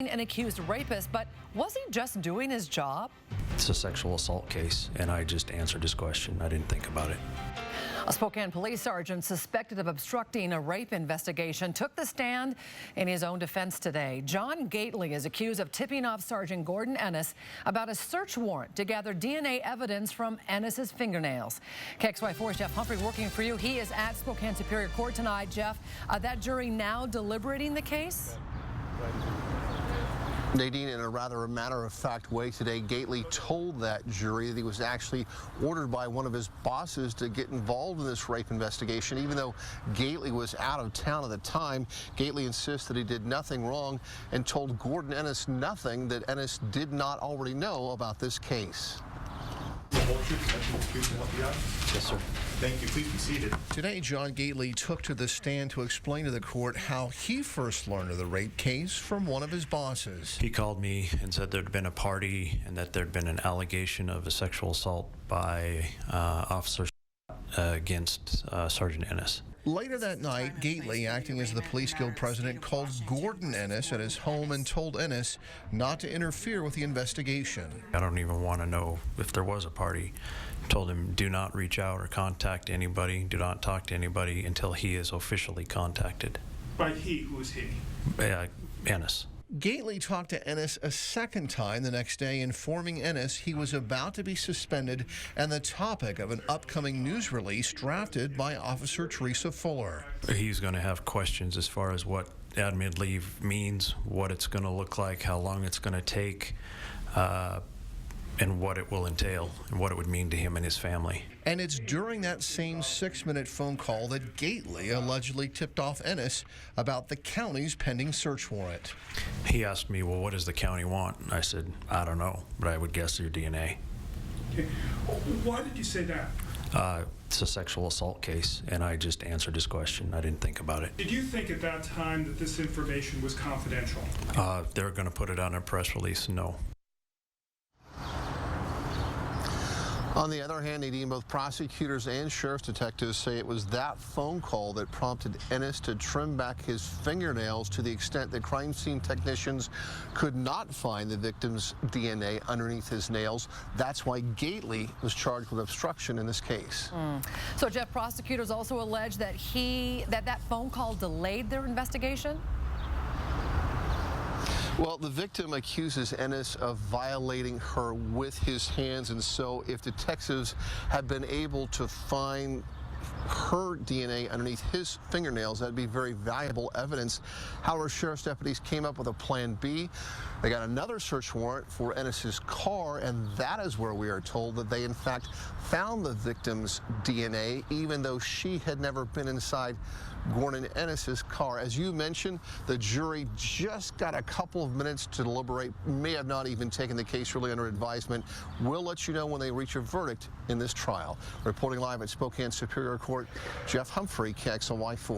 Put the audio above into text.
An accused rapist, but was he just doing his job? It's a sexual assault case, and I just answered his question. I didn't think about it. A Spokane police sergeant suspected of obstructing a rape investigation took the stand in his own defense today. John Gately is accused of tipping off Sergeant Gordon Ennis about a search warrant to gather DNA evidence from Ennis's fingernails. KXY4's Jeff Humphrey working for you. He is at Spokane Superior Court tonight. Jeff, that jury now deliberating the case? Nadine, in a rather matter-of-fact way today, Gately told that jury that he was actually ordered by one of his bosses to get involved in this rape investigation. Even though Gately was out of town at the time, Gately insists that he did nothing wrong and told Gordon Ennis nothing that Ennis did not already know about this case. Yes, sir. Thank you. Please be seated. Today, John Gately took to the stand to explain to the court how he first learned of the rape case from one of his bosses. He called me and said there'd been a party and that there'd been an allegation of a sexual assault by officers against Sergeant Ennis. Later that night, Gately, acting as the police guild president, called Gordon Ennis at his home and told Ennis not to interfere with the investigation. I don't even want to know if there was a party. Told him, do not reach out or contact anybody, do not talk to anybody until he is officially contacted. By he, who is he? Ennis. Gately talked to Ennis a second time the next day, informing Ennis he was about to be suspended and the topic of an upcoming news release drafted by Officer Teresa Fuller. He's going to have questions as far as what admin leave means, what it's going to look like, how long it's going to take, and what it will entail and what it would mean to him and his family. And it's during that same 6-minute phone call that Gately allegedly tipped off Ennis about the county's pending search warrant. He asked me, well, what does the county want? I said, I don't know, but I would guess your DNA. Okay. Why did you say that? It's a sexual assault case, and I just answered his question. I didn't think about it. Did you think at that time that this information was confidential? They're going to put it on a press release? No. On the other hand, Nadine, both prosecutors and sheriff's detectives say it was that phone call that prompted Ennis to trim back his fingernails to the extent that crime scene technicians could not find the victim's DNA underneath his nails. That's why Gately was charged with obstruction in this case. So, Jeff, prosecutors also allege that that phone call delayed their investigation? Well, the victim accuses Ennis of violating her with his hands, and so if detectives had been able to find her DNA underneath his fingernails, that'd be very valuable evidence. However, sheriff's deputies came up with a plan B. They got another search warrant for Ennis's car, and that is where we are told that they in fact found the victim's DNA, even though she had never been inside Gordon Ennis's car. As you mentioned, the jury just got a couple of minutes to deliberate, may have not even taken the case really under advisement. We'll let you know when they reach a verdict in this trial. Reporting live at Spokane Superior Court, Jeff Humphrey, KXLY4.